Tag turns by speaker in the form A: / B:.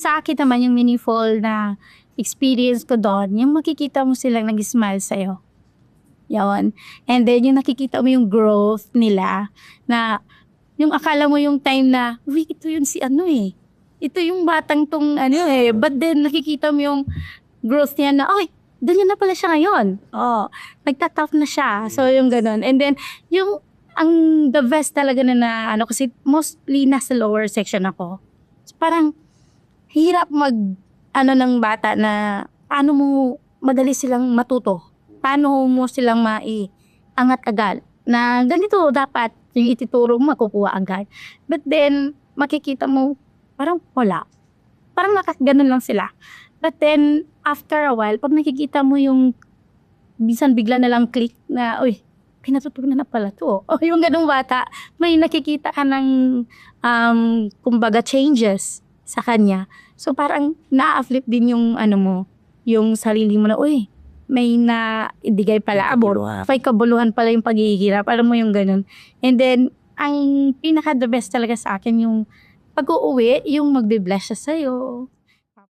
A: sa akin naman yung meaningful na experience ko doon, yung makikita mo silang nag-smile sa'yo. Yun. And then yung nakikita mo yung growth nila na yung akala mo yung time na, uy, ito yun si ano eh. Ito yung batang tong ano eh. But then nakikita mo yung growth niya na, ay, ganyan na pala siya ngayon. Oh, nagtatap na siya. So yung ganun. And then yung the best talaga na ano, kasi mostly nasa lower section ako. So, parang hirap ano ng bata na paano mo madali silang matuto. Paano mo silang maiangat agad. Na ganito dapat yung ituturo mo makukuha agad. But then makikita mo parang wala. Parang ganun lang sila. But then after a while, pag nakikita mo yung minsan bigla na lang click na, uy, pinatutunan na pala to. O yung ganung bata, may nakikita ka ng kumbaga changes sa kanya. So parang na-uplift din yung ano mo, yung sarili mo na, uy, may naibigay pala abot. May kabuluhan pala yung paghihirap. Alam mo yung ganun. And then, ang pinaka the best talaga sa akin yung pag-uuwi, yung magbe-bless siya sa'yo.